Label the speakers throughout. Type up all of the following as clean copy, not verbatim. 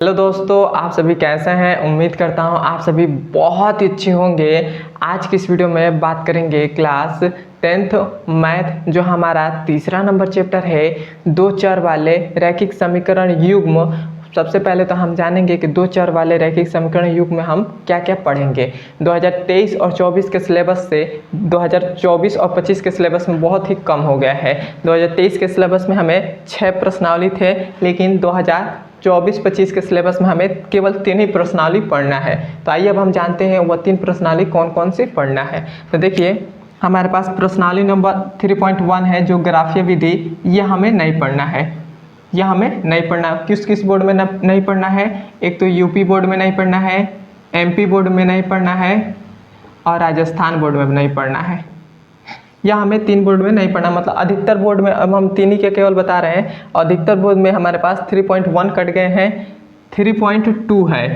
Speaker 1: Hello दोस्तों, आप सभी कैसे हैं। उम्मीद करता हूं आप सभी बहुत ही अच्छे होंगे। आज की इस वीडियो में बात करेंगे क्लास 10th मैथ, जो हमारा तीसरा नंबर चैप्टर है, दो चर वाले रैखिक समीकरण युग्म। सबसे पहले तो हम जानेंगे कि दो चर वाले रैखिक समीकरण युग्म में हम क्या क्या पढ़ेंगे। 2023 और 24 के सिलेबस से 2024 और 25 के सिलेबस में बहुत ही कम हो गया है। 2023 के सिलेबस में हमें 6 प्रश्नावली थे, लेकिन 2024-25 के सिलेबस में हमें केवल 3 ही प्रश्नावली पढ़ना है। तो आइए अब हम जानते हैं वह 3 प्रश्नावली कौन कौन सी पढ़ना है। तो देखिए, हमारे पास प्रश्नावली नंबर 3.1 है जो ग्राफीय विधि। यह हमें नहीं पढ़ना है, यह हमें नहीं पढ़ना। किस किस बोर्ड में नहीं पढ़ना है? एक तो यूपी बोर्ड में नहीं पढ़ना है, एमपी बोर्ड में नहीं पढ़ना है और राजस्थान बोर्ड में भी नहीं पढ़ना है। या हमें 3 बोर्ड में नहीं पढ़ना, मतलब अधिकतर बोर्ड में, अब हम 3 ही के केवल बता रहे हैं। अधिकतर बोर्ड में हमारे पास 3.1 कट गए हैं, 3.2 है।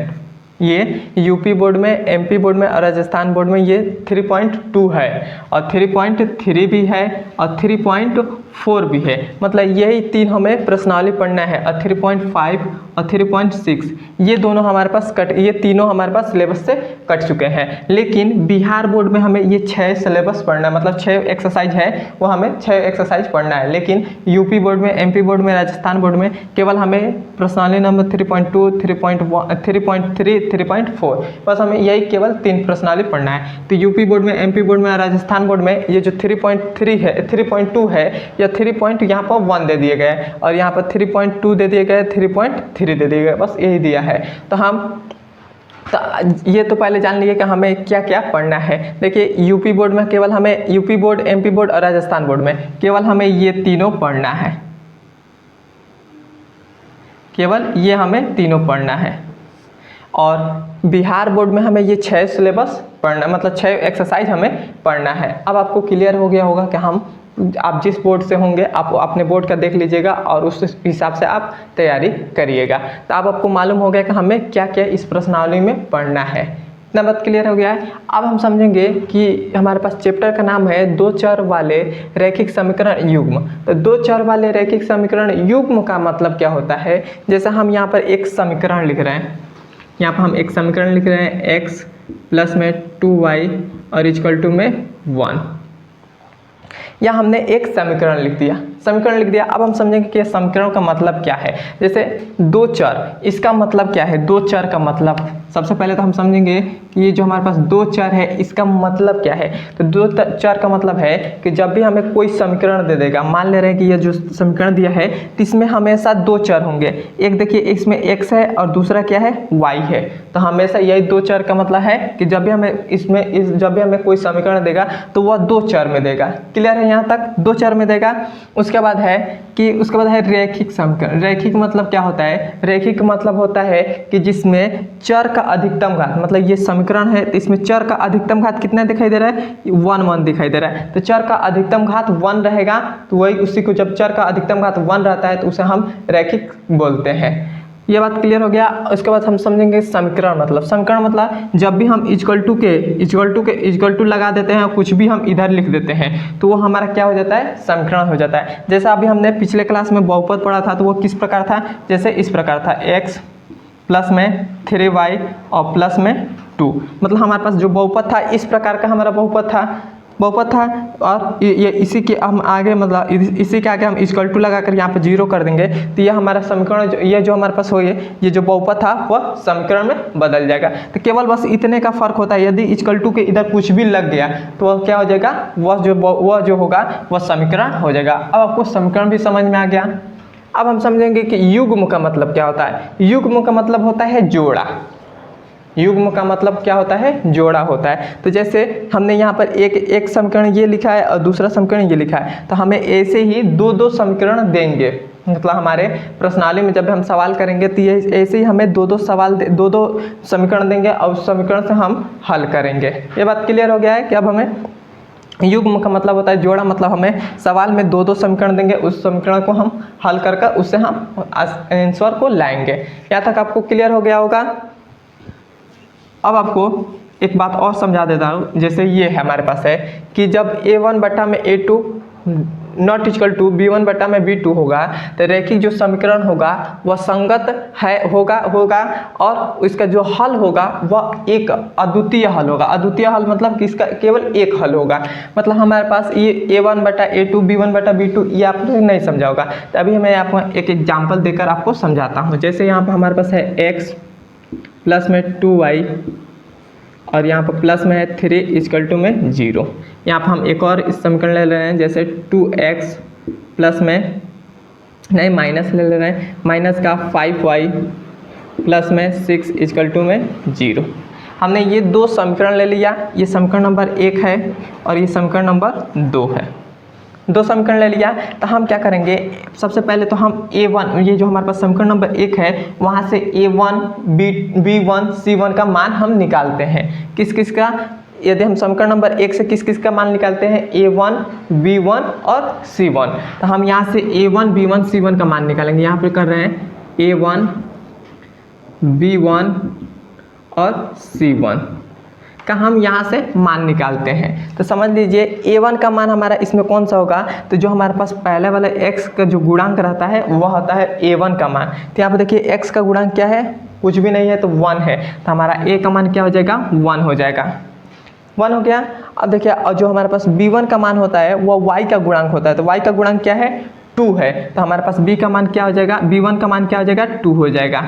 Speaker 1: ये यूपी बोर्ड में, एमपी बोर्ड में और राजस्थान बोर्ड में ये 3.2 है, और 3.3 भी है और 3.4 भी है। मतलब यही 3 हमें प्रश्नावली पढ़ना है। और 3.5 और 3.6 ये दोनों हमारे पास ये तीनों हमारे पास सिलेबस से कट चुके हैं। लेकिन बिहार बोर्ड में हमें ये 6 सिलेबस पढ़ना है, मतलब 6 एक्सरसाइज है, वो हमें 6 एक्सरसाइज पढ़ना है। लेकिन यूपी बोर्ड में, एमपी बोर्ड में, राजस्थान बोर्ड में केवल हमें प्रश्नावली नंबर 3.2, 3.1, 3.3, 3.4, बस हमें यही केवल 3 प्रश्नावली पढ़ना है। तो यूपी बोर्ड में, एमपी बोर्ड में और राजस्थान बोर्ड में ये जो 3.3 है, 3.2 है, या 3 यहाँ पर 1 दे दिए गए और यहाँ पर 3.2 दे दिए गए, 3.3 दे दिए गए, बस यही दिया है। तो ये तो पहले जान लीजिए कि हमें क्या क्या पढ़ना है। देखिए, यूपी बोर्ड में केवल हमें, यूपी बोर्ड, एमपी बोर्ड और राजस्थान बोर्ड में केवल हमें ये तीनों पढ़ना है, केवल ये हमें तीनों पढ़ना है। और बिहार बोर्ड में हमें ये 6 सिलेबस पढ़ना, मतलब 6 एक्सरसाइज हमें पढ़ना है। अब आपको क्लियर हो गया होगा कि आप जिस बोर्ड से होंगे आप अपने बोर्ड का देख लीजिएगा और उस हिसाब से आप तैयारी करिएगा। तो अब आपको मालूम हो गया कि हमें क्या क्या इस प्रश्नावली में पढ़ना है। इतना बात क्लियर हो गया है। अब हम समझेंगे कि हमारे पास चैप्टर का नाम है दो चर वाले रैखिक समीकरण युग्म। तो दो चर वाले रैखिक समीकरण युग्म का मतलब क्या होता है? जैसे हम यहाँ पर एक समीकरण लिख रहे हैं, यहाँ पर हम एक समीकरण लिख रहे हैं, x प्लस में 2y और इक्वल टू में 1। या हमने एक समीकरण लिख दिया। अब हम समझेंगे कि समीकरण का मतलब क्या है। जैसे दो चर, इसका मतलब क्या है? दो चर का मतलब सबसे पहले तो हम समझेंगे कि ये जो हमारे पास दो चर है, इसका मतलब क्या है। तो दो चर का मतलब है कि जब भी हमें कोई समीकरण दे देगा, मान ले रहे हैं कि ये जो समीकरण दिया है इसमें हमेशा दो चर होंगे। एक देखिए, इसमें x है और दूसरा क्या है? y है। तो हमेशा यही दो चर का मतलब है कि जब भी हमें जब भी हमें कोई समीकरण देगा तो वह दो चर में देगा। क्लियर है? यहाँ तक दो चर में देगा। उसके बाद है रैखिक समीकरण। रैखिक मतलब क्या होता है? रैखिक मतलब होता है कि जिसमें चर का अधिकतम घात, मतलब ये समीकरण है तो इसमें चर का अधिकतम घात कितना दिखाई दे रहा है? 1 दिखाई दे रहा है। तो चर का अधिकतम घात 1 रहेगा, तो वही उसी को, जब चर का अधिकतम घात 1 रहता है तो उसे हम रैखिक बोलते हैं। ये बात क्लियर हो गया। उसके बाद हम समझेंगे समीकरण मतलब जब भी हम इक्वल टू लगा देते हैं, कुछ भी हम इधर लिख देते हैं तो वो हमारा क्या हो जाता है? समीकरण हो जाता है। जैसा अभी हमने पिछले क्लास में बहुपद पढ़ा था, तो वो किस प्रकार था? जैसे इस प्रकार था, x प्लस में 3y और प्लस में 2। मतलब हमारे पास जो बहुपद था इस प्रकार का हमारा बहुपद था। और ये इसी के हम आगे, मतलब इसी के आगे हम इक्वल टू लगा कर यहाँ पे 0 कर देंगे, तो ये हमारा समीकरण, ये जो हमारे पास हो, ये जो बहुपद था वह समीकरण में बदल जाएगा। तो केवल बस इतने का फर्क होता है। यदि इक्वल टू के इधर कुछ भी लग गया तो वह क्या हो जाएगा? वह जो होगा वह समीकरण हो जाएगा। अब आपको समीकरण भी समझ में आ गया। अब हम समझेंगे कि युग्म का मतलब क्या होता है। युग्म का मतलब होता है जोड़ा। युग्म का मतलब क्या होता है? जोड़ा होता है। तो जैसे हमने यहाँ पर एक समीकरण ये लिखा है और दूसरा समीकरण ये लिखा है, तो हमें ऐसे ही दो समीकरण देंगे। मतलब हमारे प्रश्नावली में जब हम सवाल करेंगे तो ये ऐसे ही हमें दो समीकरण देंगे और उस समीकरण से हम हल करेंगे। ये बात क्लियर हो गया है कि अब हमें युग्म का मतलब होता है जोड़ा। मतलब हमें सवाल में दो समीकरण देंगे, उस समीकरण को हम हल कर उससे हम आंसर को लाएंगे। यहाँ तक आपको क्लियर हो गया होगा। अब आपको एक बात और समझा देता हूँ। जैसे ये है हमारे पास है कि जब a1 बटा में a2 not equal to b1 बटा में b2 होगा, तो रैखिक जो समीकरण होगा वह संगत है होगा और इसका जो हल होगा वह एक अद्वितीय हल होगा। अद्वितीय हल मतलब कि इसका केवल एक हल होगा। मतलब हमारे पास ये a1 बटा a2 b1 बटा b2 ये आप लोग नहीं समझा होगा, तो अभी मैं आपको एक एग्जाम्पल देकर आपको समझाता हूँ। जैसे यहाँ पर हमारे पास है x प्लस में 2y और यहाँ पर प्लस में है 3 इक्वल टू में 0। यहाँ पर हम एक और इस समीकरण ले रहे हैं, जैसे 2x प्लस में नहीं माइनस ले रहे हैं, माइनस का 5y प्लस में 6 इक्वल टू में 0। हमने ये दो समीकरण ले लिया, ये समीकरण नंबर 1 है और ये समीकरण नंबर 2 है। दो समीकरण ले लिया, तो हम क्या करेंगे, सबसे पहले तो हम a1 ये जो हमारे पास समीकरण नंबर 1 है वहाँ से a1 b1 c1 का मान हम निकालते हैं। किस किस का, यदि हम समीकरण नंबर 1 से किस किस का मान निकालते हैं, a1 b1 और c1, तो हम यहाँ से a1 b1 c1 का मान निकालेंगे। यहाँ पे कर रहे हैं a1 b1 और c1 का हम यहाँ से मान निकालते हैं। तो समझ लीजिए a1 का मान हमारा इसमें कौन सा होगा, तो जो हमारे पास पहले वाला x का जो गुणांक रहता है वह होता है a1 का मान। तो यहाँ पर देखिए x का गुणांक क्या है, कुछ भी नहीं है तो 1 है, तो हमारा a का मान क्या हो जाएगा, 1 हो जाएगा। 1 हो गया। अब देखिए और जो हमारे पास b1 का मान होता है वह y का गुणांक होता है, तो y का गुणांक क्या है, 2 है, तो हमारे पास b का मान क्या हो जाएगा, b1 का मान क्या हो जाएगा, 2 हो जाएगा।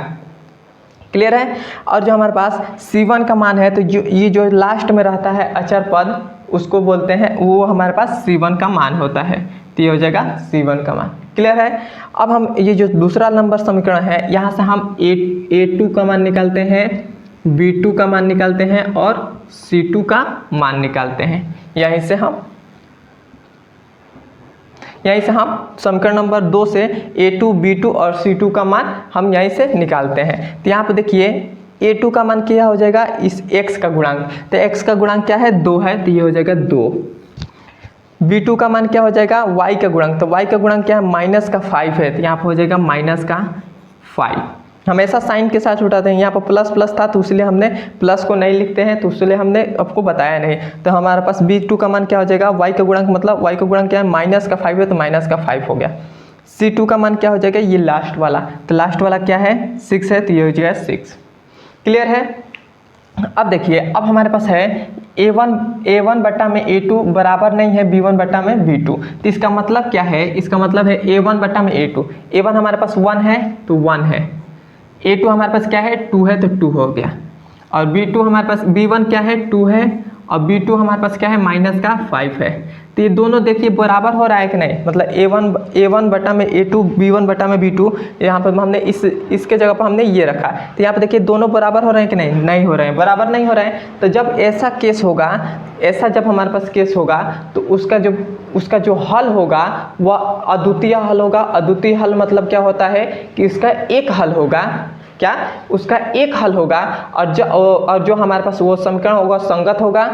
Speaker 1: क्लियर है। और जो हमारे पास c1 का मान है, तो ये जो लास्ट में रहता है अचर पद उसको बोलते हैं, वो हमारे पास c1 का मान होता है, तो ये हो जाएगा c1 का मान। क्लियर है। अब हम ये जो दूसरा नंबर समीकरण है यहाँ से हम a2 का मान निकालते हैं, b2 का मान निकालते हैं और c2 का मान निकालते हैं। यहीं से हम समीकरण नंबर 2 से a2 b2 और c2 का मान हम यहीं से निकालते हैं। तो यहाँ पे देखिए a2 का मान क्या हो जाएगा, इस x का गुणांक, तो x का गुणांक क्या है, 2 है, तो ये हो जाएगा 2। b2 का मान क्या हो जाएगा, y का गुणांक, तो y का गुणांक क्या है, माइनस का 5 है, तो यहाँ पर हो जाएगा माइनस का 5। हमेशा साइन के साथ उठाते हैं, यहाँ पर प्लस प्लस था तो इसलिए हमने प्लस को नहीं लिखते हैं, तो इसलिए हमने आपको बताया नहीं। तो हमारे पास b2 का मान क्या हो जाएगा, y का गुणांक, मतलब y का गुणांक क्या है, माइनस का 5 है, तो माइनस का 5 हो गया। c2 का मान क्या हो जाएगा, ये लास्ट वाला, तो लास्ट वाला क्या है, 6 है, तो ये हो जाएगा 6। क्लियर है। अब देखिए अब हमारे पास है a1 बटा में a2 बराबर नहीं है b1 बटा में b2, तो इसका मतलब क्या है, इसका मतलब है a1 बटा में a2, a1 हमारे पास 1 है तो 1 है, a2 हमारे पास क्या है, 2 है, तो 2 हो गया, और b2 हमारे पास b1 क्या है, 2 है, और b2 हमारे पास क्या है, माइनस का 5 है। तो ये दोनों देखिए बराबर हो रहा है कि नहीं, मतलब a1 बटा में a2 b1 बटा में b2, यहाँ पर हमने इसके जगह पर हमने ये रखा, तो यहाँ पर देखिए दोनों बराबर हो रहे हैं कि नहीं, नहीं हो रहे हैं, बराबर नहीं हो रहे हैं। तो जब ऐसा केस होगा, ऐसा जब हमारे पास केस होगा तो उसका जो हल होगा वह अद्वितीय हल होगा। अद्वितीय हल मतलब क्या होता है कि इसका एक हल होगा, क्या, उसका एक हल होगा, और जो हमारे पास वो समीकरण होगा संगत होगा,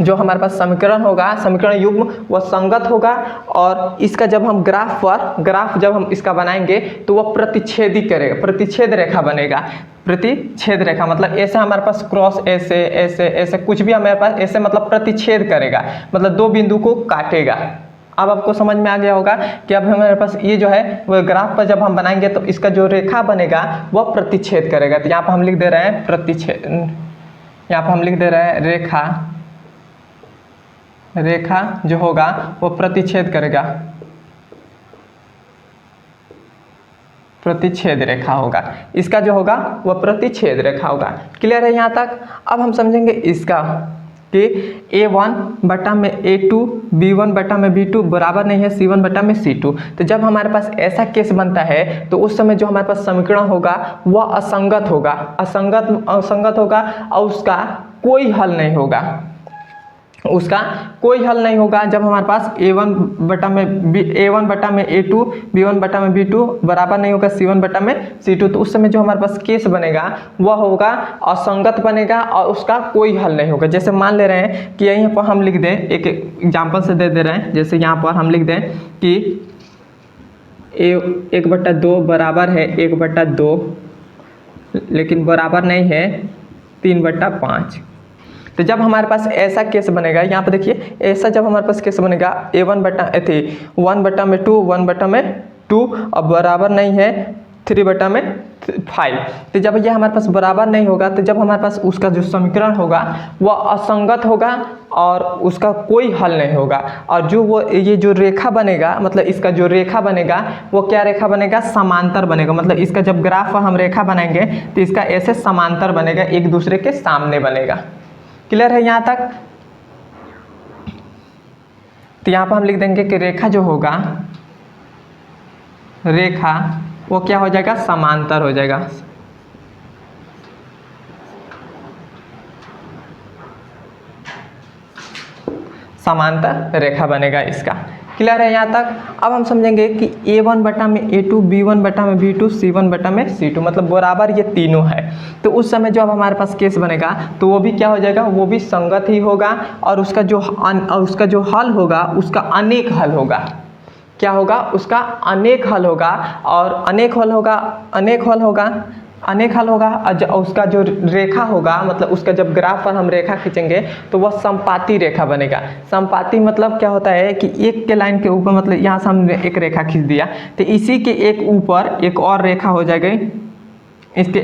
Speaker 1: जो हमारे पास समीकरण होगा, समीकरण युग्म वह संगत होगा, और इसका जब हम ग्राफ जब हम इसका बनाएंगे तो वह प्रतिच्छेदी करेगा, प्रतिच्छेद रेखा बनेगा। प्रतिच्छेद रेखा मतलब ऐसे हमारे पास क्रॉस ऐसे ऐसे ऐसे कुछ भी हमारे पास ऐसे मतलब प्रतिच्छेद करेगा, मतलब दो बिंदु को काटेगा। अब आपको समझ में आ गया होगा कि अब हमारे पास ये जो है वो ग्राफ पर जब हम बनाएंगे तो इसका जो रेखा बनेगा वह प्रतिच्छेद करेगा। तो यहाँ पर हम लिख दे रहे हैं प्रतिच्छेद, यहाँ पर हम लिख दे रहे हैं रेखा जो होगा वो प्रतिच्छेद करेगा, प्रतिच्छेद रेखा होगा, इसका जो होगा वह प्रतिच्छेद रेखा होगा। क्लियर है यहाँ तक। अब हम समझेंगे इसका कि a1 बटा में a2 b1 बटा में b2 बराबर नहीं है c1 बटा में c2। तो जब हमारे पास ऐसा केस बनता है तो उस समय जो हमारे पास समीकरण होगा वह असंगत होगा और उसका कोई हल नहीं होगा, उसका कोई हल नहीं होगा। जब हमारे पास a1 बटा में a2 b1 बटा में b2 बराबर नहीं होगा c1 बटा में c2, तो उस समय जो हमारे पास केस बनेगा वह होगा असंगत बनेगा और उसका कोई हल नहीं होगा। जैसे मान ले रहे हैं कि यहीं पर हम लिख दें, एक एग्जाम्पल से दे रहे हैं, जैसे यहाँ पर हम लिख दें कि 1/2 बराबर है 1/2, लेकिन बराबर नहीं है 3/5। तो जब हमारे पास ऐसा केस बनेगा, यहाँ पे देखिए ऐसा जब हमारे पास केस बनेगा A1 बटा 1/2 1/2 अब बराबर नहीं है 3/5। तो जब ये हमारे पास बराबर नहीं होगा तो जब हमारे पास उसका जो समीकरण होगा वह असंगत होगा और उसका कोई हल नहीं होगा। और जो वो ये जो रेखा बनेगा, मतलब इसका जो रेखा बनेगा वो क्या रेखा बनेगा, समांतर बनेगा। मतलब इसका जब ग्राफ हम रेखा बनाएंगे तो इसका ऐसे समांतर बनेगा, एक दूसरे के सामने बनेगा। क्लियर है यहाँ तक? तो यहाँ पर हम लिख देंगे कि रेखा जो होगा, रेखा वो क्या हो जाएगा, समांतर हो जाएगा। समांतर रेखा बनेगा इसका। क्लियर है यहाँ तक? अब हम समझेंगे कि A1 बटा में A2, B1 बटा में B2, C1 बटा में C2, मतलब बराबर ये तीनों है। तो उस समय जो अब हमारे पास केस बनेगा तो वो भी क्या हो जाएगा, वो भी संगत ही होगा और उसका जो हल होगा उसका अनेक हल होगा। क्या होगा, उसका अनेक हल होगा। और अनेक हल होगा और उसका जो रेखा होगा, मतलब उसका जब ग्राफ पर हम रेखा खींचेंगे तो वह संपाती रेखा बनेगा। संपाती मतलब क्या होता है कि एक के लाइन के ऊपर, मतलब यहाँ से हमने एक रेखा खींच दिया तो इसी के एक ऊपर एक और रेखा हो जाएगी, इसके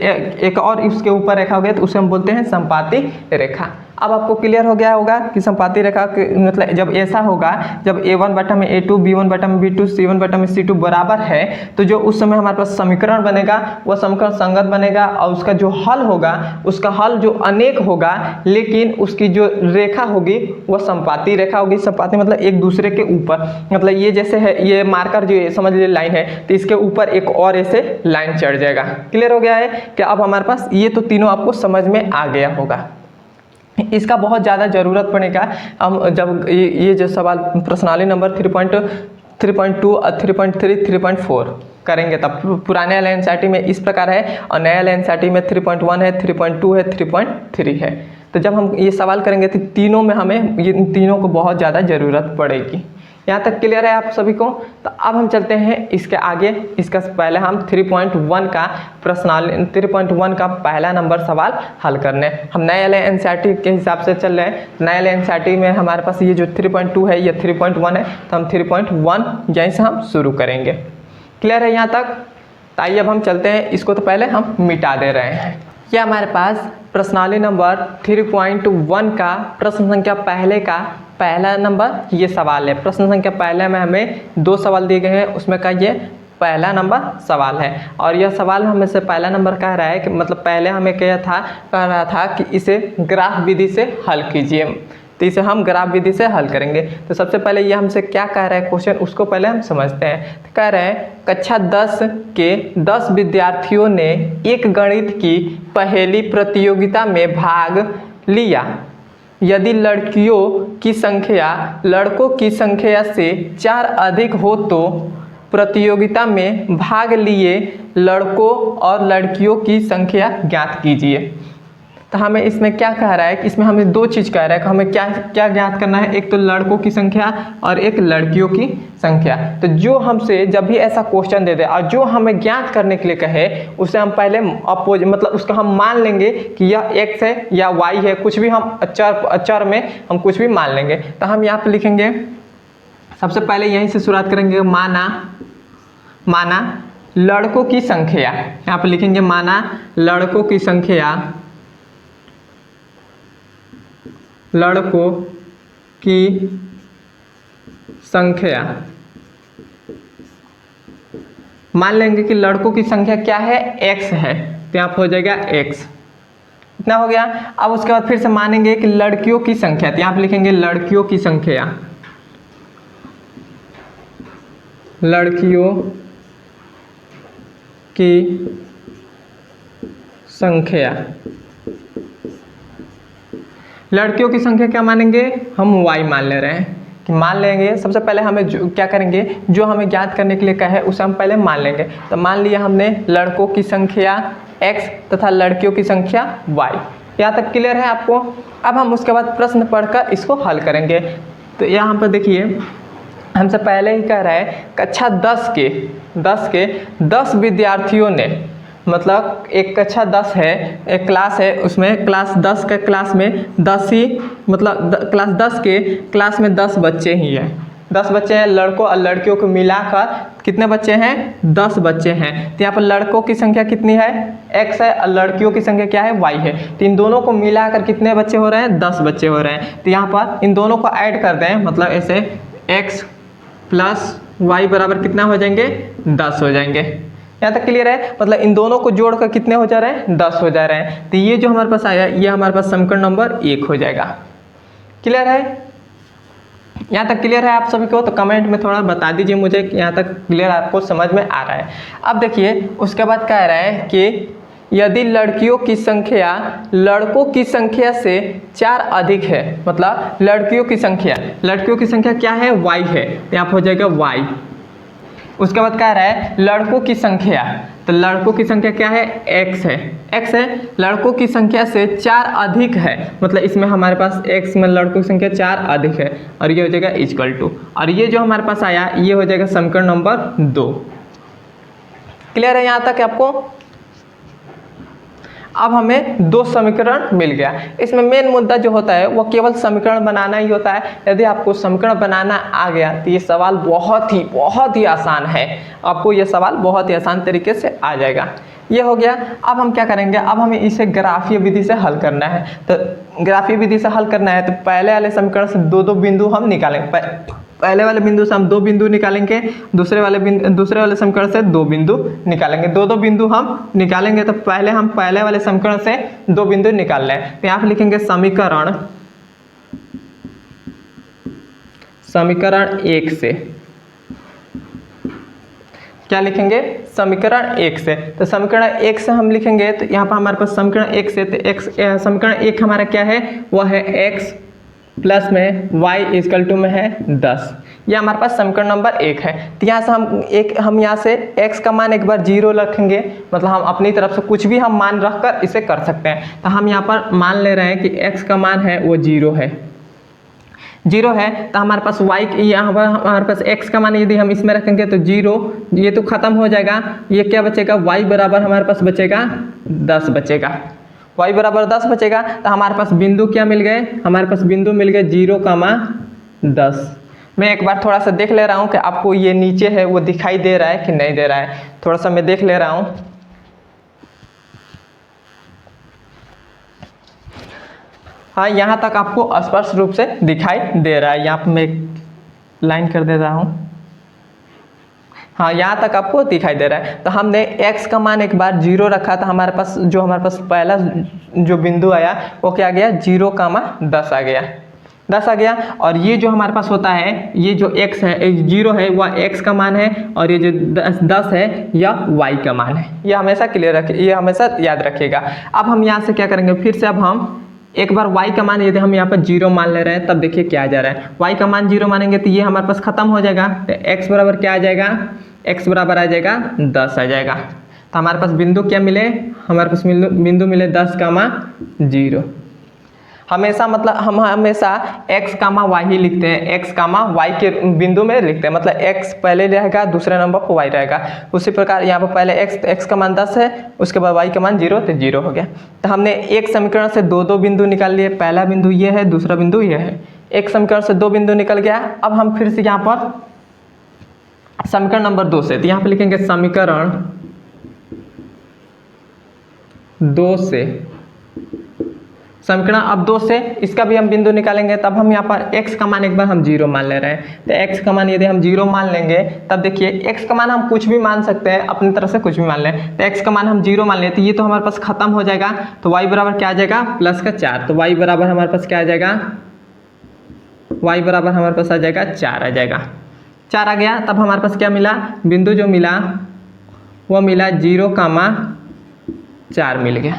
Speaker 1: एक और इसके ऊपर रेखा हो गया तो उसे हम बोलते हैं संपाती रेखा। अब आपको क्लियर हो गया होगा कि संपाती रेखा मतलब जब ऐसा होगा, जब A1 बटा में A2, B1 बटा में B2, C1 बटा में C2 बराबर है तो जो उस समय हमारे पास समीकरण बनेगा वह समीकरण संगत बनेगा और उसका जो हल होगा उसका हल जो अनेक होगा, लेकिन उसकी जो रेखा होगी वह संपाती रेखा होगी। संपाती मतलब एक दूसरे के ऊपर, मतलब ये जैसे है ये मार्कर जो समझ लीजिए लाइन है तो इसके ऊपर एक और ऐसे लाइन चढ़ जाएगा। क्लियर हो गया है कि अब हमारे पास ये तो तीनों आपको समझ में आ गया होगा। इसका बहुत ज़्यादा ज़रूरत पड़ेगा हम जब ये जो सवाल प्रश्नावली नंबर 3.2, 3.3, 3.4 करेंगे तब। पुराने LNCERT में इस प्रकार है और नया LNCERT में 3.1 है, 3.2 है, 3.3 है। तो जब हम ये सवाल करेंगे तो तीनों में हमें ये तीनों को बहुत ज़्यादा ज़रूरत पड़ेगी। यहाँ तक क्लियर है आप सभी को? तो अब हम चलते हैं इसके आगे। इसका पहले हम 3.1 का प्रश्नावली 3.1 का पहला नंबर सवाल हल करने। हम नए LNCERT के हिसाब से चल रहे हैं। नए LNCERT में हमारे पास ये जो 3.2 है ये 3.1 है, तो हम 3.1 यहीं से हम शुरू करेंगे। क्लियर है यहाँ तक? तो आइए अब हम चलते हैं, इसको तो पहले हम मिटा दे रहे हैं। ये हमारे पास प्रश्नावली नंबर 3.1 का प्रश्न संख्या पहले का पहला नंबर ये सवाल है। प्रश्न संख्या पहले में हमें 2 सवाल दिए गए हैं, उसमें का ये पहला नंबर सवाल है। और यह सवाल हमें से पहला नंबर कह रहा है कि मतलब पहले हमें कह रहा था कि इसे ग्राफ विधि से हल कीजिए, तो इसे हम ग्राफ विधि से हल करेंगे। तो सबसे पहले ये हमसे क्या कह रहा है क्वेश्चन, उसको पहले हम समझते हैं। तो कह रहे हैं कक्षा 10 के 10 विद्यार्थियों ने एक गणित की पहेली प्रतियोगिता में भाग लिया। यदि लड़कियों की संख्या लड़कों की संख्या से 4 अधिक हो तो प्रतियोगिता में भाग लिए लड़कों और लड़कियों की संख्या ज्ञात कीजिए। तो हमें इसमें क्या कह रहा है कि इसमें हमें 2 चीज़ कह रहा है कि हमें क्या क्या ज्ञात करना है, एक तो लड़कों की संख्या और एक लड़कियों की संख्या। तो जो हमसे जब भी ऐसा क्वेश्चन दे दे और जो हमें ज्ञात करने के लिए कहे उसे हम पहले अपोज मतलब उसका हम मान लेंगे कि यह x है या y है, कुछ भी हम अचर में हम कुछ भी मान लेंगे। तो हम यहाँ पर लिखेंगे, सबसे पहले यहीं से शुरुआत करेंगे, माना लड़कों की संख्या। यहाँ पर लिखेंगे माना लड़कों की संख्या, लड़कों की संख्या। मान लेंगे कि लड़कों की संख्या क्या है, x है, तो यहाँ पर हो जाएगा x। इतना हो गया। अब उसके बाद फिर से मानेंगे कि लड़कियों की संख्या, तो यहाँ पर लिखेंगे लड़कियों की संख्या, लड़कियों की संख्या। लड़कियों की संख्या क्या मानेंगे, हम y मान ले रहे हैं कि मान लेंगे। सबसे पहले हमें क्या करेंगे, जो हमें ज्ञात करने के लिए कहे उसे हम पहले मान लेंगे। तो मान लिया हमने लड़कों की संख्या x तथा लड़कियों की संख्या y। यहाँ तक क्लियर है आपको? अब हम उसके बाद प्रश्न पढ़कर इसको हल करेंगे। तो यहाँ पर देखिए हमसे पहले ही कह रहा है कक्षा 10 के 10 विद्यार्थियों ने मतलब एक कक्षा 10 है, एक क्लास है, उसमें क्लास 10 के क्लास में 10 ही मतलब क्लास 10 के क्लास में 10 बच्चे ही हैं, 10 बच्चे हैं। लड़कों और लड़कियों को मिलाकर कितने बच्चे हैं? 10 बच्चे हैं। तो यहाँ पर लड़कों की संख्या कितनी है? x है, और लड़कियों की संख्या क्या है? y है। तो इन दोनों को मिलाकर कितने बच्चे हो रहे हैं? 10 बच्चे हो रहे हैं। तो यहाँ पर इन दोनों को ऐड कर दें, मतलब ऐसे x प्लस y बराबर कितना हो जाएंगे? 10 हो जाएंगे। यहाँ तक क्लियर है? मतलब इन दोनों को जोड़कर कितने हो जा रहे हैं? 10 हो जा रहे हैं। तो ये जो हमारे पास आया, ये हमारे पास समीकरण नंबर 1 हो जाएगा। क्लियर है? यहाँ तक क्लियर है आप सभी को? तो कमेंट में थोड़ा बता दीजिए मुझे कि यहाँ तक क्लियर आपको समझ में आ रहा है। अब देखिए उसके बाद कह रहा है कि यदि लड़कियों की संख्या लड़कों की संख्या से 4 अधिक है, मतलब लड़कियों की संख्या क्या है? y है, तो यहाँ पर हो जाएगा y। उसके बाद कह रहा है लड़कों की संख्या, तो लड़कों की संख्या क्या है? x है। लड़कों की संख्या से 4 अधिक है, मतलब इसमें हमारे पास x में लड़कों की संख्या 4 अधिक है, और ये हो जाएगा इक्वल टू, और ये जो हमारे पास आया ये हो जाएगा समीकरण नंबर 2। क्लियर है यहाँ तक आपको? अब हमें 2 समीकरण मिल गया। इसमें मेन मुद्दा जो होता है वो केवल समीकरण बनाना ही होता है। यदि आपको समीकरण बनाना आ गया तो ये सवाल बहुत ही आसान है। आपको ये सवाल बहुत ही आसान तरीके से आ जाएगा। ये हो गया। अब हम क्या करेंगे? अब हमें इसे ग्राफीय विधि से हल करना है। तो ग्राफीय विधि से हल करना है तो पहले वाले समीकरण से 2 बिंदु हम निकालेंगे। पहले वाले बिंदु से हम 2 बिंदु निकालेंगे, दूसरे वाले समीकरण से 2 बिंदु निकालेंगे। 2 बिंदु हम निकालेंगे। तो पहले हम पहले वाले समीकरण से 2 बिंदु निकाल लें। तो यहाँ पे लिखेंगे समीकरण 1 से। क्या लिखेंगे? समीकरण 1 से। तो समीकरण 1 से हम लिखेंगे तो यहाँ पर हमारे पास समीकरण 1 से, तो समीकरण 1 हमारा क्या है? वह है x प्लस में y इक्वल टू में है 10। ये हमारे पास समीकरण नंबर 1 है। तो यहाँ से हम यहाँ से x का मान एक बार 0 रखेंगे, मतलब हम अपनी तरफ से कुछ भी हम मान रखकर इसे कर सकते हैं। तो हम यहाँ पर मान ले रहे हैं कि x का मान है वो 0 है। तो हमारे पास y यहाँ पर हमारे पास x का मान यदि हम इसमें रखेंगे तो 0, ये तो खत्म हो जाएगा। ये क्या बचेगा? y बराबर हमारे पास बचेगा 10 बचेगा। y बराबर 10 बचेगा। तो हमारे पास बिंदु क्या मिल गए? हमारे पास बिंदु मिल गए 0,10। मैं एक बार थोड़ा सा देख ले रहा हूँ कि आपको ये नीचे है वो दिखाई दे रहा है कि नहीं दे रहा है। थोड़ा सा मैं देख ले रहा हूँ। हाँ, यहाँ तक आपको स्पष्ट रूप से दिखाई दे रहा है। यहाँ पर मैं एक लाइन कर दे रहा हूँ। हाँ, यहाँ तक आपको दिखाई दे रहा है। तो हमने x का मान एक बार 0 रखा था। हमारे पास पहला जो बिंदु आया वो क्या आ गया? 0,10 आ गया। 10 आ गया। और ये जो हमारे पास होता है, ये जो x है 0 है वह x का मान है, और ये जो 10 है यह y का मान है। ये हमेशा ये हमेशा याद रखिएगा। अब हम यहाँ से क्या करेंगे? फिर से अब हम एक बार y का मान यदि हम यहाँ पर 0 मान ले रहे हैं, तब देखिए क्या आ जा रहा है। y का मान 0 मानेंगे तो ये हमारे पास खत्म हो जाएगा। तो x बराबर क्या आ जाएगा? x बराबर आ जाएगा 10 आ जाएगा। तो हमारे पास बिंदु क्या मिले? हमारे पास बिंदु मिले 10,0। हमेशा मतलब हम हमेशा x, y ही लिखते हैं। x, y के बिंदु में लिखते हैं, मतलब x पहले रहेगा, दूसरे नंबर पर y रहेगा। उसी प्रकार यहाँ पर पहले x का मान 10 है, उसके बाद y का मान 0, तो 0 हो गया। तो हमने एक समीकरण से 2 बिंदु निकाल लिए। पहला बिंदु ये है, दूसरा बिंदु ये है। एक समीकरण से 2 बिंदु निकल गया। अब हम फिर से यहाँ पर समीकरण नंबर 2 से, तो यहाँ पर लिखेंगे समीकरण 2 से। समीकरण अब 2 से इसका भी हम बिंदु निकालेंगे। तब हम यहाँ पर x का मान एक बार हम 0 मान ले रहे हैं। तो x का मान यदि हम 0 मान लेंगे, तब देखिए x का मान हम कुछ भी मान सकते हैं, अपनी तरफ से कुछ भी मान लें। तो x का मान हम 0 मान लें तो ये तो हमारे पास खत्म हो जाएगा। तो y बराबर क्या आ जाएगा? +4। तो y बराबर हमारे पास क्या आ जाएगा? y बराबर हमारे पास आ जाएगा 4 आ जाएगा। 4 आ गया। तब हमारे पास क्या मिला? बिंदु जो मिला वो मिला 0,4 मिल गया।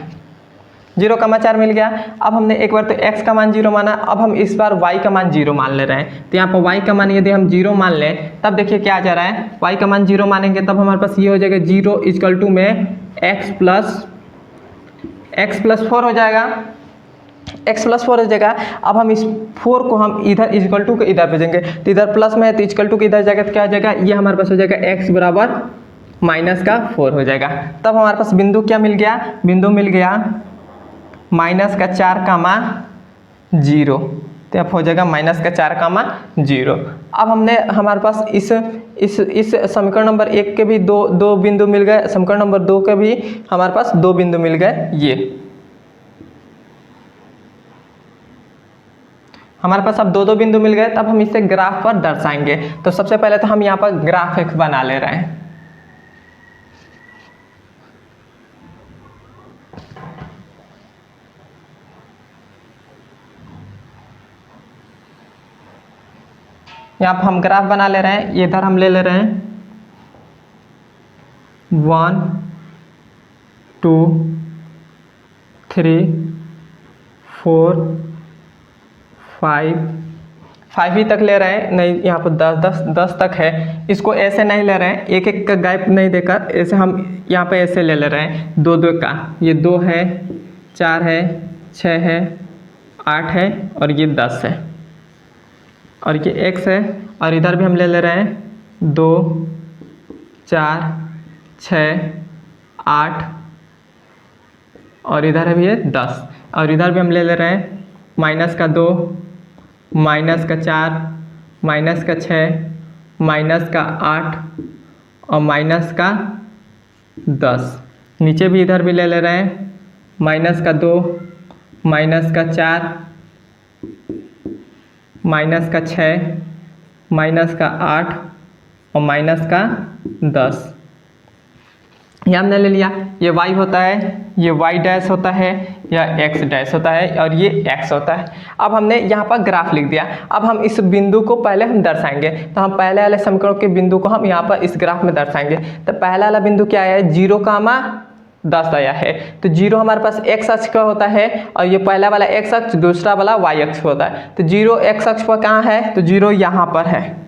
Speaker 1: 0,4 मिल गया। अब हमने एक बार तो x का मान 0 माना, अब हम इस बार y का मान 0 मान ले रहे हैं। तो यहाँ पर y का मान यदि हम 0 मान लें, तब देखिए क्या आ जा रहा है? y का मान 0 मानेंगे तब हमारे पास ये हो जाएगा 0 इक्वल टू में x प्लस 4 हो जाएगा। x प्लस 4 हो जाएगा। अब हम इस 4 को हम इधर इक्वल टू के इधर भेजेंगे। तो इधर प्लस में है तो इक्वल टू के इधर जाएगा तो क्या आ जाएगा? ये हमारे पास हो जाएगा x बराबर माइनस का 4 हो जाएगा। तब हमारे पास बिंदु क्या मिल गया, बिंदु मिल गया माइनस का 4 कामा 0। तो अब हो जाएगा माइनस का 4 कामा 0। अब हमने हमारे पास इस समीकरण नंबर 1 के भी दो बिंदु मिल गए, समीकरण नंबर 2 के भी हमारे पास 2 बिंदु मिल गए। ये हमारे पास अब 2 बिंदु मिल गए। तब हम इसे ग्राफ पर दर्शाएंगे। तो सबसे पहले तो हम यहाँ पर ग्राफ एक बना ले रहे हैं। यहाँ पर हम ग्राफ बना ले रहे हैं। इधर हम ले रहे हैं 1 2 3 4 5 ही तक ले रहे हैं, नहीं यहाँ पर 10 तक है। इसको ऐसे नहीं ले रहे हैं, एक एक का गैप नहीं देकर ऐसे हम यहाँ पे ऐसे ले रहे हैं 2 का। ये 2 है, 4 है, 6 है, 8 है और ये 10 है और ये x है। और इधर भी हम ले रहे हैं 2 4 6 8 और इधर है भी ये 10। और इधर भी हम ले रहे हैं माइनस का 2, माइनस का 4, माइनस का 6, माइनस का 8 और माइनस का 10। नीचे भी इधर भी ले रहे हैं माइनस का 2, माइनस का 4, माइनस का 6, माइनस का 8 और माइनस का 10। ये हमने ले लिया। ये y होता है, ये y डैश होता है, या x डैश होता है और ये x होता है। अब हमने यहाँ पर ग्राफ लिख दिया। अब हम इस बिंदु को पहले हम दर्शाएंगे। तो हम पहले वाले समीकरण के बिंदु को हम यहाँ पर इस ग्राफ में दर्शाएंगे। तो पहला वाला बिंदु क्या है, 0 कामा 10 आया है। तो 0 हमारे पास x अक्ष का होता है और ये पहला वाला x अक्ष, दूसरा वाला y अक्ष होता है। तो 0 x अक्ष पर कहाँ है, तो 0 यहाँ पर है,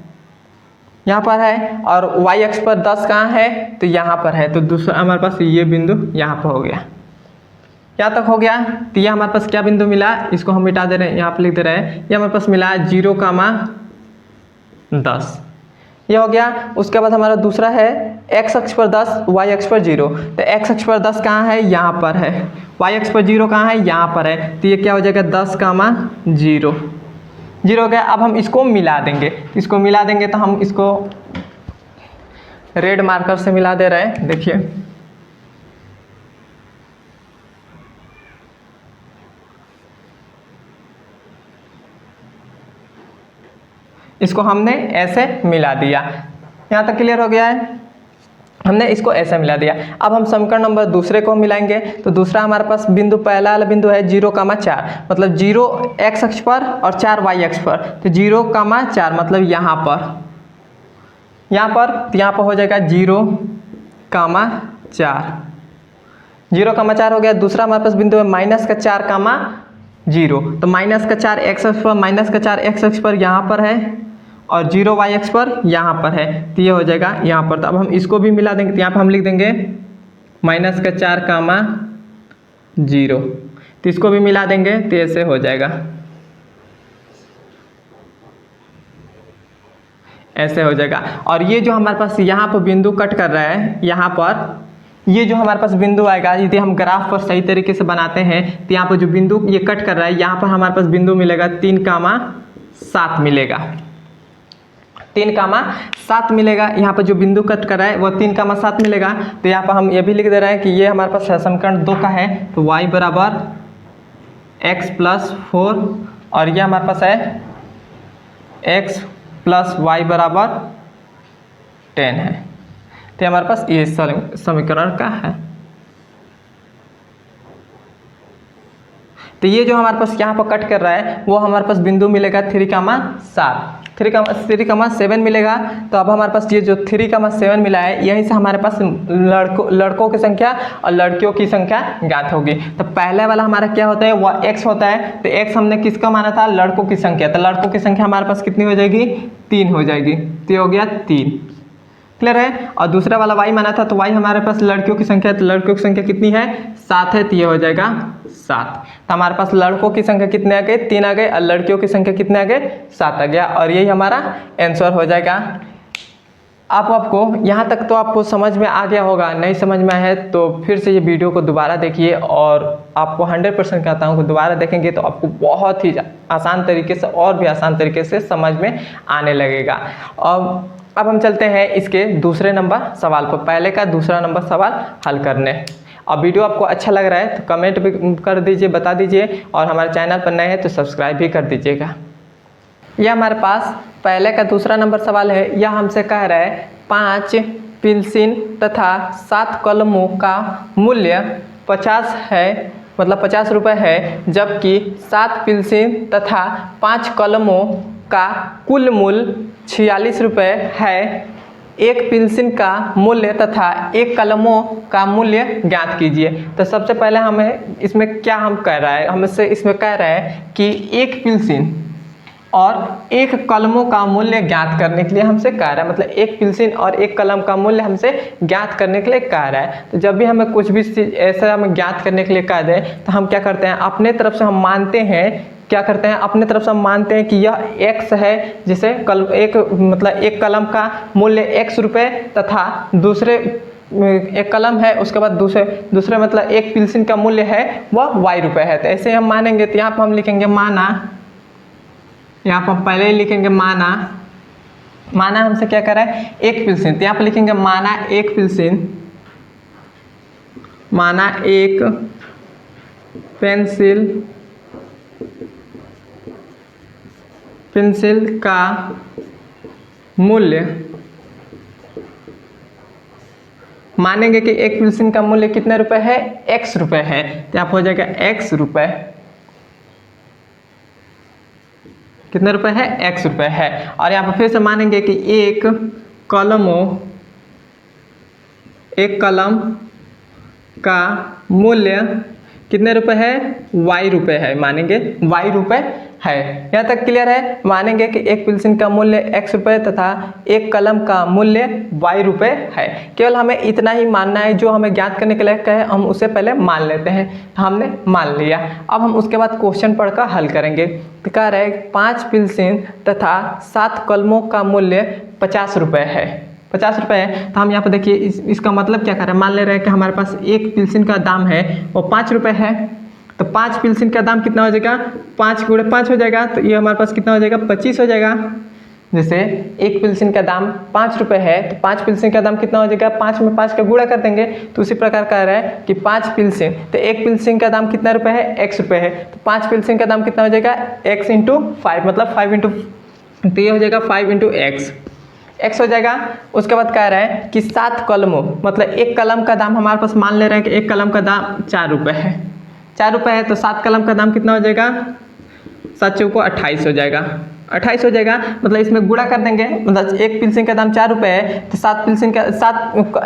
Speaker 1: यहाँ पर है। और y अक्ष पर 10 कहाँ है, तो यहाँ पर है। तो दूसरा हमारे पास ये बिंदु यहाँ पर हो गया। यहाँ तक हो गया। तो ये हमारे पास क्या बिंदु मिला, इसको हम मिटा दे रहे हैं, यहाँ पर लिख दे रहे हैं। ये हमारे पास मिला 0 कामा 10, ये हो गया। उसके बाद हमारा दूसरा है x अक्ष पर 10, y अक्ष पर 0। तो x अक्ष पर 10 कहाँ है, यहाँ पर है। y अक्ष पर 0 कहाँ है, यहाँ पर है। तो ये क्या हो जाएगा 10 कामा 0, 0 हो गया। अब हम इसको मिला देंगे। इसको मिला देंगे तो हम इसको रेड मार्कर से मिला दे रहे हैं। देखिए इसको हमने ऐसे मिला दिया। यहाँ तक क्लियर हो गया है। हमने इसको ऐसे मिला दिया। अब हम समीकरण नंबर दूसरे को मिलाएंगे। तो दूसरा हमारे पास बिंदु, पहला वाला बिंदु है 0 कामा 4, मतलब 0 x अक्ष पर और 4 y अक्ष पर। तो 0 कामा 4 मतलब यहाँ पर, तो यहाँ पर हो जाएगा 0 कामा 4, 0 कामा 4 हो गया। दूसरा हमारे पास बिंदु है माइनस का 4 कामा 0। तो माइनस का 4 x अक्ष पर, माइनस का 4 x अक्ष पर यहाँ पर है और 0 y अक्ष पर यहाँ पर है। तो ये हो जाएगा यहाँ पर। तो अब हम इसको भी मिला देंगे। तो यहाँ पर हम लिख देंगे माइनस का 4 कामा 0। तो इसको भी मिला देंगे तो ऐसे हो जाएगा, ऐसे हो जाएगा। और ये जो हमारे पास यहाँ पर बिंदु कट कर रहा है, यहाँ पर ये जो हमारे पास बिंदु आएगा, यदि हम ग्राफ पर सही तरीके से बनाते हैं तो यहाँ पर जो बिंदु ये कट कर रहा है, यहाँ पर हमारे पास बिंदु मिलेगा 3 कामा 7 मिलेगा, 3 कामा 7 मिलेगा। यहाँ पर जो बिंदु कट कर रहा है वो 3 कामा 7 मिलेगा। तो यहाँ पर हम ये भी लिख दे रहे हैं कि ये हमारे पास समीकरण 2 का है। तो y बराबर x प्लस 4 और ये हमारे पास है x प्लस y बराबर 10 है। तो हमारे पास ये समीकरण का है। तो ये जो हमारे पास यहाँ पर कट कर रहा है वो हमारे पास बिंदु मिलेगा 3 कामा 7, 3 कामा 7 मिलेगा। तो अब हमारे पास ये जो 3 कामा 7 मिला है, यहीं से हमारे पास लड़कों की संख्या और लड़कियों की संख्या ज्ञात होगी। तो पहले वाला हमारा क्या होता है, वह x होता है। तो x हमने किसका माना था, लड़कों की संख्या। तो लड़कों की संख्या हमारे पास कितनी हो जाएगी, 3 हो जाएगी। तो ये हो गया 3, क्लियर है। और दूसरा वाला y माना था, तो y हमारे पास लड़कियों की संख्या है। तो लड़कियों की संख्या कितनी है, 7 है। तो ये हो जाएगा 7। तो हमारे पास लड़कों की संख्या कितने आ गए, 3 आ गए, और लड़कियों की संख्या कितने आ गए, 7 आ गया। और यही हमारा आंसर हो जाएगा। आपको यहाँ तक तो आपको समझ में आ गया होगा। नहीं समझ में आया है तो फिर से ये वीडियो को दोबारा देखिए, और आपको 100% कहता हूँ कि दोबारा देखेंगे तो आपको बहुत ही आसान तरीके से और भी आसान तरीके से समझ में आने लगेगा। अब हम चलते हैं इसके दूसरे नंबर सवाल पर, पहले का दूसरा नंबर सवाल हल करने। अब वीडियो आपको अच्छा लग रहा है तो कमेंट भी कर दीजिए, बता दीजिए, और हमारे चैनल पर नए हैं तो सब्सक्राइब भी कर दीजिएगा। यह हमारे पास पहले का दूसरा नंबर सवाल है। यह हमसे कह रहा है 5 पेंसिल तथा 7 कलमों का मूल्य 50 है, मतलब 50 रुपये है, जबकि 7 पेंसिल तथा 5 कलमों का कुल मूल्य 46 रुपये है। एक पेंसिल का मूल्य तथा एक कलमों का मूल्य ज्ञात कीजिए। तो सबसे पहले हमें इसमें क्या हम कह रहा है, हमसे इसमें कह रहा है कि एक पेंसिल और एक कलमों का मूल्य ज्ञात करने के लिए हमसे कह रहा है, मतलब एक पेंसिल और एक कलम का मूल्य हमसे ज्ञात करने के लिए कह रहा है। तो जब भी हमें कुछ भी चीज़ ऐसा हमें ज्ञात करने के लिए कह दें तो हम क्या करते हैं, अपने तरफ से हम मानते हैं, क्या करते हैं, अपने तरफ से हम मानते हैं कि यह x है, जिसे एक कलम का मूल्य x रुपये तथा दूसरे एक कलम है, उसके बाद दूसरे मतलब एक पेंसिल का मूल्य है वह y रुपये है। तो ऐसे हम मानेंगे। तो यहाँ पर हम लिखेंगे माना, यहाँ पर पहले ही लिखेंगे माना। माना हमसे क्या कर रहा है, एक पेंसिल, तो यहाँ पर लिखेंगे माना एक पेंसिल, माना एक पेंसिल का मूल्य, मानेंगे कि एक पेंसिल का मूल्य कितने रुपए है, x रुपये है। तो यहाँ पर हो जाएगा x रुपये, कितने रुपए है, x रुपये है। और यहाँ पर फिर से मानेंगे कि एक कलम का मूल्य कितने रुपए है, y रुपये है, मानेंगे y रुपये है। यहाँ तक क्लियर है। मानेंगे कि एक पेंसिल का मूल्य x रुपये तथा एक कलम का मूल्य y रुपये है। केवल हमें इतना ही मानना है, जो हमें ज्ञात करने के लिए कहे हम उसे पहले मान लेते हैं। हमने मान लिया। अब हम उसके बाद क्वेश्चन पढ़कर हल करेंगे। तो कह रहे हैं 5 पेंसिल तथा 7 कलमों का मूल्य 50 रुपये है, 50 रुपये है। तो हम यहाँ पर देखिए इसका मतलब क्या कर रहे हैं, मान ले रहे हैं कि हमारे पास एक पेंसिल का दाम है वो 5 रुपये है। तो 5 पेंसिल का दाम कितना हो जाएगा, 5 × 5 हो जाएगा। तो ये हमारे पास कितना हो जाएगा, 25 हो जाएगा। जैसे एक पेंसिल का दाम 5 रुपये है तो 5 पेंसिल का दाम कितना हो जाएगा, 5 में 5 का गुणा कर देंगे। तो उसी प्रकार कह रहा है कि 5 पेंसिल, तो एक पेंसिल का दाम कितना रुपये है, x रुपये है। तो 5 पेंसिल का दाम कितना हो जाएगा, x × 5, मतलब 5 × तो ये हो जाएगा 5 × x हो जाएगा। उसके बाद कह रहा है कि 7 कलमों, मतलब एक कलम का दाम हमारे पास मान ले रहे हैं कि एक कलम का दाम 4 रुपये है, 4 रुपये है। तो 7 कलम का दाम कितना हो जाएगा, 7 चौको 28 हो जाएगा, 28 हो जाएगा। मतलब इसमें गुणा कर देंगे, मतलब एक पेंसिल का दाम 4 रुपये है तो 7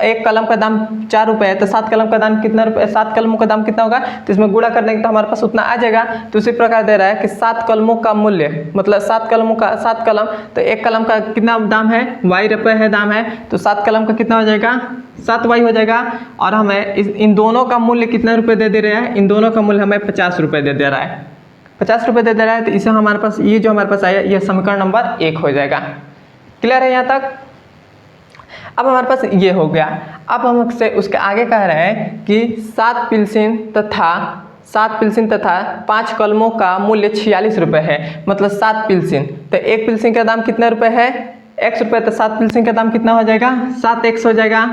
Speaker 1: एक कलम का दाम 4 रुपये है तो 7 कलम का दाम कितना रुपये, 7 कलमों का दाम कितना होगा। तो इसमें गुणा कर देंगे तो हमारे पास उतना आ जाएगा। तो उसी प्रकार दे रहा है कि 7 कलमों का मूल्य, मतलब 7 कलम, तो एक कलम का कितना दाम है, y रुपये है दाम है। तो 7 कलम का कितना हो जाएगा, 7y हो जाएगा। और हमें इन दोनों का मूल्य कितना रुपये दे रहा है, इन दोनों का मूल्य हमें 50 रुपये दे रहा है, 50 रुपये दे रहा है। तो इसे हमारे पास ये जो हमारे पास आया ये समीकरण नंबर 1 हो जाएगा। क्लियर है यहाँ तक। अब हमारे पास ये हो गया। अब हम उसके आगे कह रहे हैं कि 7 पेंसिल तथा 5 कलमों का मूल्य 46 रुपये है, मतलब 7 पेंसिल, तो एक पेंसिल का दाम कितने रुपये है, x रुपये। तो 7 पेंसिल का दाम कितना हो जाएगा, 7x हो जाएगा,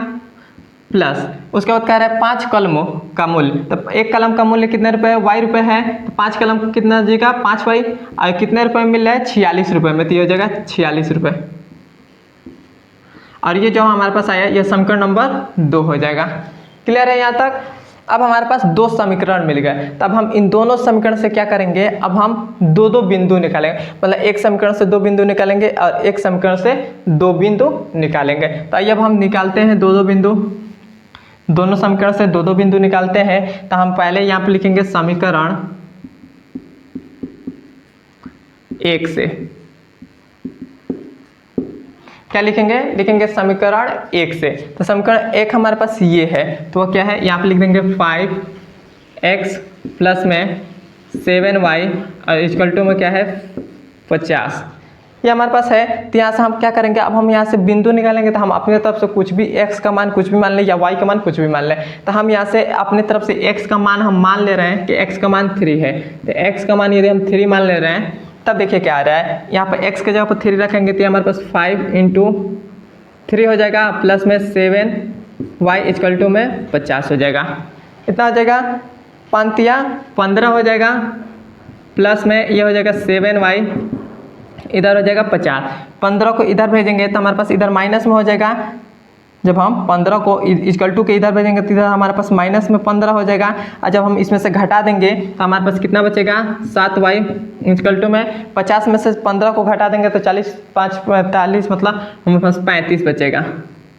Speaker 1: प्लस उसके बाद कह रहा है 5 कलमों का मूल्य, तो एक कलम का मूल्य कितने रुपये है, y रुपये है। तो 5 कलम का कितना हो जाएगा, 5y, और कितने रुपये में मिल रहा है, 46 रुपये में। तो ये हो जाएगा 46 रुपये। और ये जो हमारे पास आया ये समीकरण नंबर 2 हो जाएगा। क्लियर है यहाँ तक। अब हमारे पास 2 समीकरण मिल गए। तब हम इन दोनों समीकरण से क्या करेंगे, अब हम 2 बिंदु निकालेंगे, मतलब एक समीकरण से 2 बिंदु निकालेंगे और एक समीकरण से 2 बिंदु निकालेंगे। तो आइए अब हम निकालते हैं 2 बिंदु, दोनों समीकरण से 2 बिंदु निकालते हैं। तो हम पहले यहाँ पे लिखेंगे समीकरण 1 से, क्या लिखेंगे समीकरण 1 से। तो समीकरण 1 हमारे पास ये है, तो वो क्या है, यहाँ पे लिख देंगे 5x प्लस में 7y और इक्वल टू में क्या है 50। ये हमारे पास है। तो यहाँ से हम क्या करेंगे, अब हम यहाँ से बिंदु निकालेंगे तो हम अपने तरफ से कुछ भी x का मान कुछ भी मान लें या y का मान कुछ भी मान लें। तो हम यहाँ से अपने तरफ से x का मान हम मान ले रहे हैं कि x का मान 3 है। तो x का मान यदि हम 3 मान ले रहे हैं तब देखिए क्या आ रहा है, यहाँ पर x के जगह पर 3 रखेंगे तो हमारे पास 5 × 3 हो जाएगा, प्लस में 7y इक्वल टू में 50 हो जाएगा। इतना हो जाएगा, 5 या 15 हो जाएगा, प्लस में ये हो जाएगा 7y, इधर हो जाएगा 50। 15 को इधर भेजेंगे तो हमारे पास इधर माइनस में हो जाएगा। जब हम 15 को इक्वल टू के इधर भेजेंगे तो इधर हमारे पास माइनस में 15 हो जाएगा। और जब हम इसमें से घटा देंगे तो हमारे पास कितना बचेगा, 7y इक्वल टू में 50 में से 15 को घटा देंगे तो 40 5 45, मतलब हमारे पास 35 बचेगा।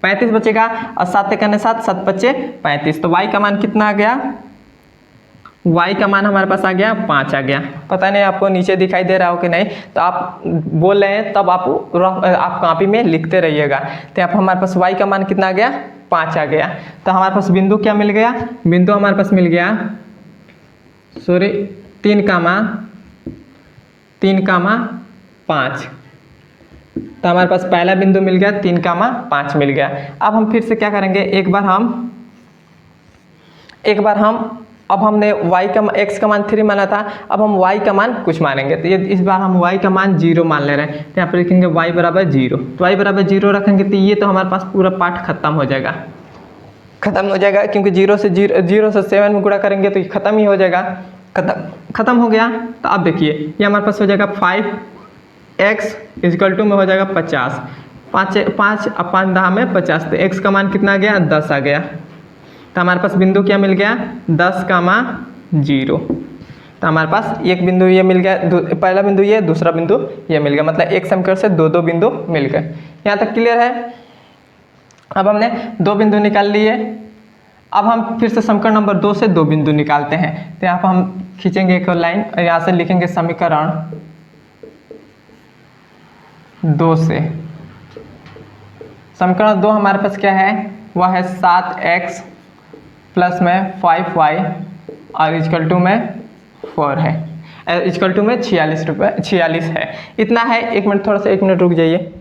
Speaker 1: 35 बचेगा और 7 करने 7 7 बचे 35। तो y का मान कितना आ गया, y का मान हमारे पास आ गया 5 आ गया। पता नहीं आपको नीचे दिखाई दे रहा हो कि नहीं, तो आप बोल रहे हैं तब आप कॉपी में लिखते रहिएगा। तो यहाँ पर हमारे पास y का मान कितना आ गया, 5 आ गया। तो हमारे पास बिंदु क्या मिल गया, बिंदु हमारे पास मिल गया 3,5। तो हमारे पास पहला बिंदु मिल गया, 3,5 मिल गया। अब हम फिर से क्या करेंगे, एक बार हम अब हमने x का मान 3 माना था, अब हम y का मान कुछ मानेंगे। तो ये इस बार हम y का मान 0 मान ले रहे हैं। तो यहाँ पर लिखेंगे y बराबर 0। तो y बराबर 0 रखेंगे तो ये तो हमारे पास पूरा पार्ट खत्म हो जाएगा, क्योंकि 0 से 7 में गुणा करेंगे तो ये खत्म ही हो जाएगा। खत्म हो गया। तो अब देखिए ये हमारे पास हो जाएगा 5x इक्वल टू में हो जाएगा 50। 5 अब 5 10 में 50। तो x का मान कितना आ गया, 10 आ गया। तो हमारे पास बिंदु क्या मिल गया, 10,0। तो हमारे पास एक बिंदु ये मिल गया, पहला बिंदु ये, दूसरा बिंदु ये मिल गया, मतलब एक समीकरण से दो बिंदु मिल गए। यहाँ तक क्लियर है। अब हमने 2 बिंदु निकाल लिए। अब हम फिर से समीकरण नंबर 2 से 2 बिंदु निकालते हैं। तो यहाँ पर हम खींचेंगे एक लाइन और यहाँ से लिखेंगे समीकरण 2 से। समीकरण 2 हमारे पास क्या है, वह है 7x प्लस में 5y और इक्वल टू में 4 है, इक्वल टू में 46 है। इतना है। 1 मिनट रुक जाइए।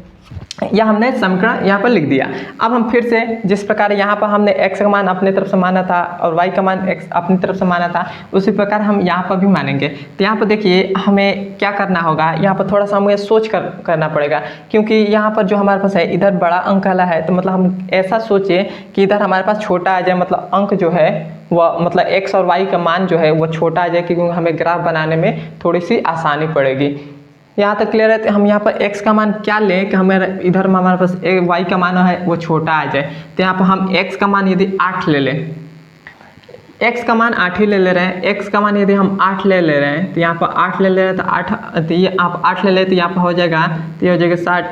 Speaker 1: यह हमने समीकरण यहाँ पर लिख दिया। अब हम फिर से जिस प्रकार यहाँ पर हमने x का मान अपने तरफ से माना था और y का मान x अपनी तरफ से माना था, उसी प्रकार हम यहाँ पर भी मानेंगे। तो यहाँ पर देखिए हमें क्या करना होगा, यहाँ पर थोड़ा सा हमें सोच करना पड़ेगा, क्योंकि यहाँ पर जो हमारे पास है इधर बड़ा अंक वाला है। तो मतलब हम ऐसा सोचें कि इधर हमारे पास छोटा आ जाए, मतलब अंक जो है वह मतलब x और y का मान जो है वो छोटा आ जाए, क्योंकि हमें ग्राफ बनाने में थोड़ी सी आसानी पड़ेगी। यहाँ तक क्लियर है। तो हम यहाँ पर x का मान क्या लें कि हमें इधर में हमारे पास y का मान है वो छोटा आ जाए। तो यहाँ पर हम x का मान यदि 8 ले लें, x का मान 8 ही ले ले रहे हैं। x का मान यदि हम 8 ले ले रहे हैं तो यहाँ पर 8 ले ले रहे हैं, तो 8 तो ये आप 8 ले लें तो यहाँ पर हो जाएगा, तो ये हो जाएगा 60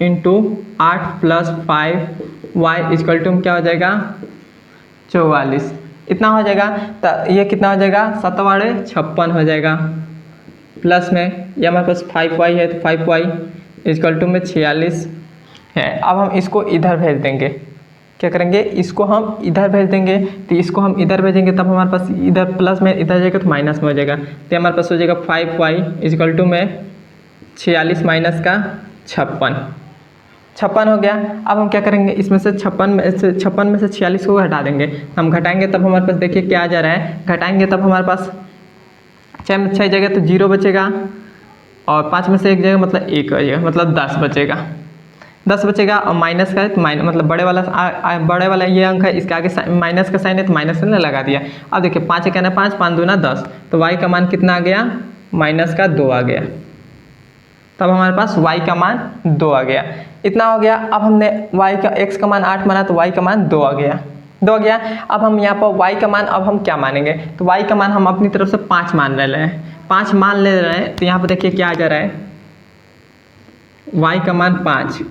Speaker 1: × 8 प्लस 5y इक्वल टू क्या हो जाएगा, 44। इतना हो जाएगा। तो ये कितना हो जाएगा, 7 वाड़े 56 हो जाएगा, प्लस में ये हमारे पास 5y है तो 5y इक्वल टू में 46 है। अब हम इसको इधर भेज देंगे। क्या करेंगे, इसको हम इधर भेज देंगे। तो इसको हम इधर भेजेंगे तब हमारे पास इधर प्लस में इधर जाएगा तो माइनस में हो जाएगा। तो हमारे पास हो जाएगा 5y इक्वल टू में 46 माइनस का 56 हो गया। अब हम क्या करेंगे, इसमें से 56 में से 46 को घटा देंगे। हम घटाएंगे तब हमारे पास देखिए क्या आ जा रहा है, घटाएंगे तब हमारे पास 6 में 6 जगह तो 0 बचेगा और 5 में से 1 जगह मतलब 1 बचेगा, मतलब 10 बचेगा। और माइनस का है तो मतलब बड़े वाला ये अंक है, इसके आगे माइनस का साइन है तो माइनस ने लगा दिया। अब देखिए 5 कहना 5 5 दूना 10, तो y का मान कितना आ गया, माइनस का 2 आ गया। तब हमारे पास y का मान 2 आ गया। इतना हो गया। अब हमने x का मान 8 माना तो y का मान 2 आ गया। अब हम यहाँ पर y का मान अब हम क्या मानेंगे, तो y का मान हम अपनी तरफ से 5 मान ले रहे हैं। 5 मान ले रहे हैं तो यहाँ पर देखिए क्या आ जा रहा है, y का मान 5।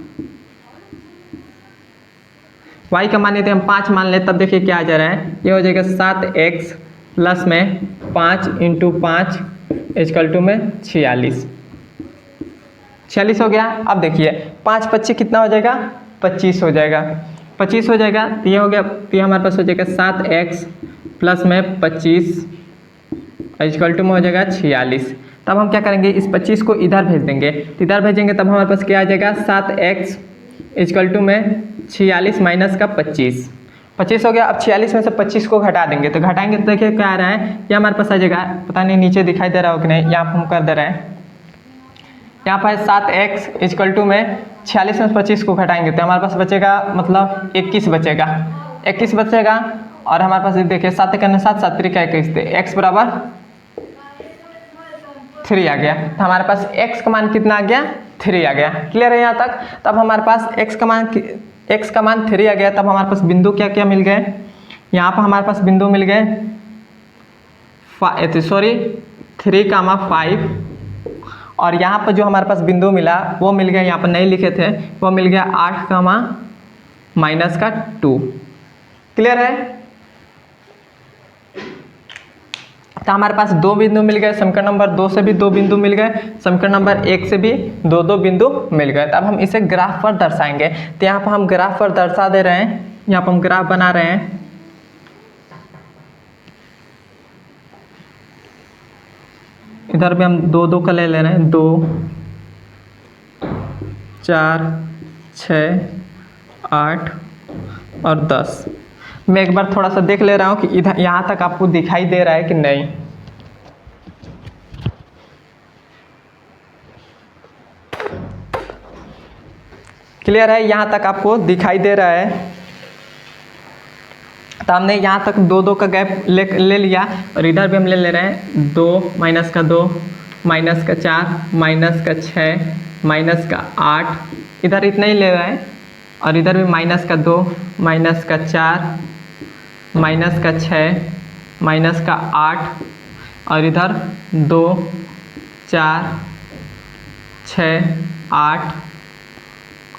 Speaker 1: y का मान यदि हम 5 मान ले तब देखिए क्या आ जा रहा है, ये हो जाएगा 7x प्लस में 5 × 5 इक्वल टू में 46 हो गया। अब देखिए 5 25 कितना हो जाएगा, 25 हो जाएगा। 25 हो जाएगा तो ये हो गया, तो ये हमारे पास हो जाएगा 7x प्लस में 25 इक्वल टू में हो जाएगा 46। तब हम क्या करेंगे, इस 25 को इधर भेज देंगे, तो इधर भेजेंगे तब हमारे पास क्या आ जाएगा 7x इक्वल टू में 46 माइनस का 25 हो गया। अब 46 में से 25 को घटा देंगे, तो घटाएंगे तो देखिए क्या आ रहा है, ये हमारे पास आ जाएगा, पता नहीं नीचे दिखाई दे रहा हो कि नहीं, यहाँ पर हम कर दे रहे हैं, यहाँ पर 7x इक्वल टू में 46 में 25 को घटाएंगे तो हमारे पास बचेगा मतलब 21 बचेगा। और हमारे पास देखिए 7 करने 7 7 3 का 21 थे, x बराबर 3 आ गया। तो हमारे पास x का मान कितना आ गया, 3 आ गया। क्लियर है यहाँ तक। तब हमारे पास x का मान 3 आ गया। तब हमारे पास बिंदु क्या क्या मिल गए, यहाँ पर हमारे पास बिंदु मिल गए 3,5 और यहाँ पर जो हमारे पास बिंदु मिला वो मिल गया, यहाँ पर नहीं लिखे थे, वो मिल गया 8,-2। क्लियर है। तो हमारे पास 2 बिंदु मिल गए, समीकरण नंबर 2 से भी 2 बिंदु मिल गए, समीकरण नंबर 1 से भी 2 बिंदु मिल गए। तब हम इसे ग्राफ पर दर्शाएंगे। तो यहाँ पर हम ग्राफ पर दर्शा दे रहे हैं, यहाँ पर हम ग्राफ बना रहे हैं। इधर भी हम 2 का ले रहे हैं, 2 4 6 8 और 10। मैं एक बार थोड़ा सा देख ले रहा हूँ कि इधर यहाँ तक आपको दिखाई दे रहा है कि नहीं। क्लियर है, यहाँ तक आपको दिखाई दे रहा है। तो हमने यहाँ तक 2 का गैप ले लिया और इधर भी हम ले रहे हैं 2 माइनस का 2 माइनस का 4 माइनस का 6 माइनस का 8, इधर इतना ही ले रहे हैं। और इधर भी माइनस का 2 माइनस का 4 माइनस का 6 माइनस का 8 और इधर 2 4 6 8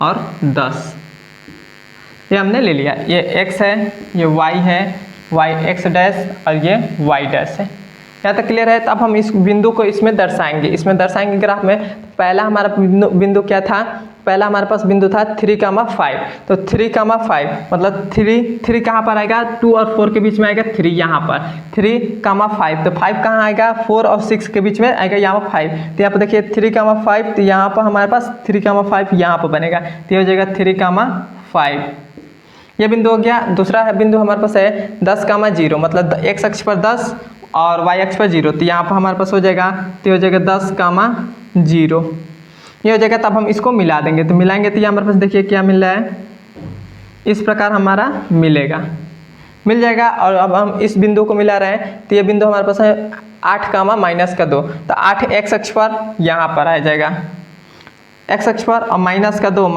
Speaker 1: और 10, ये हमने ले लिया। ये x है, ये y है, y x डैश और ये y डैश है। यहाँ तक क्लियर है। तो अब हम इस बिंदु को इसमें दर्शाएंगे ग्राफ में। पहला हमारा बिंदु क्या था, पहला हमारे पास बिंदु था 3,5। तो 3,5 मतलब 3 कहाँ पर आएगा, 2 और 4 के बीच में आएगा 3, यहाँ पर 3,5। तो 5 कहाँ आएगा, 4 और 6 के बीच में आएगा, यहाँ पर 5। तो यहाँ पर देखिए 3,5, तो यहाँ पर हमारे पास 3,5 यहाँ पर बनेगा, तो ये हो जाएगा 3,5। ये बिंदु हो गया। दूसरा बिंदु हमारे पास है 10,0 मतलब x अक्ष पर 10 और y अक्ष पर 0। तो यहाँ पर हमारे पास हो जाएगा, तो हो जाएगा 10,0 ये हो जाएगा। तब हम इसको मिला देंगे, तो मिलाएंगे तो ये हमारे पास देखिए क्या मिल रहा है, इस प्रकार हमारा मिल जाएगा। और अब हम इस बिंदु को मिला रहे हैं, तो ये बिंदु हमारे पास है 8,-2। तो 8 x अक्ष पर यहाँ पर आ जाएगा, x अक्ष पर, और माइनस का 2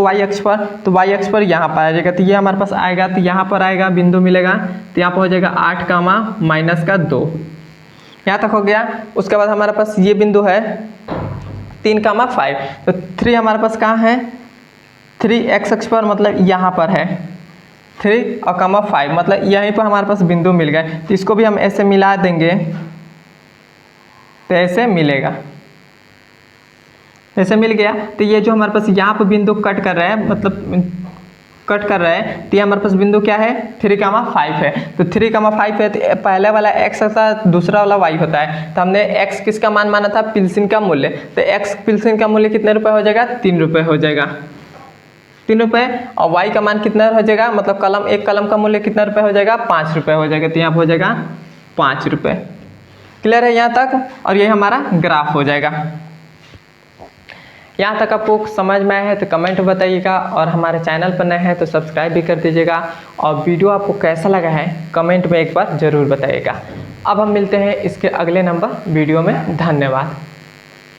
Speaker 1: y अक्ष पर, तो y अक्ष पर यहाँ पर आ जाएगा। तो ये हमारे पास आएगा, तो यहाँ पर आएगा बिंदु मिलेगा, तो यहाँ पर हो जाएगा 8,-2। यहाँ तक हो गया। उसके बाद हमारे पास ये बिंदु है 3,5। तो 3 हमारे पास कहाँ है, 3 x अक्ष पर मतलब यहाँ पर है 3 और 5 मतलब यहीं पर हमारे पास बिंदु मिल गए। तो इसको भी हम ऐसे मिला देंगे, तो ऐसे मिलेगा, ऐसे मिल गया। तो ये जो हमारे पास यहाँ पर बिंदु कट कर रहा है, तो ये हमारे पास बिंदु क्या है, 3,5 है। तो 3,5 है, तो पहले वाला x होता है, दूसरा वाला y होता है। तो हमने x किसका मान माना था, पिल्सिन का मूल्य। तो x पिल्सिन का मूल्य कितने रुपए हो जाएगा, 3 रुपये हो जाएगा, 3 रुपये। और y का मान कितना हो जाएगा, मतलब एक कलम का मूल्य कितना रुपये हो जाएगा, 5 रुपये हो जाएगा। तो यहाँ पर हो जाएगा 5 रुपये। क्लियर है यहाँ तक। और ये हमारा ग्राफ हो जाएगा। यहाँ तक आपको समझ में आया है तो कमेंट में बताइएगा, और हमारे चैनल पर नए हैं तो सब्सक्राइब भी कर दीजिएगा। और वीडियो आपको कैसा लगा है कमेंट में एक बार ज़रूर बताइएगा। अब हम मिलते हैं इसके अगले नंबर वीडियो में। धन्यवाद।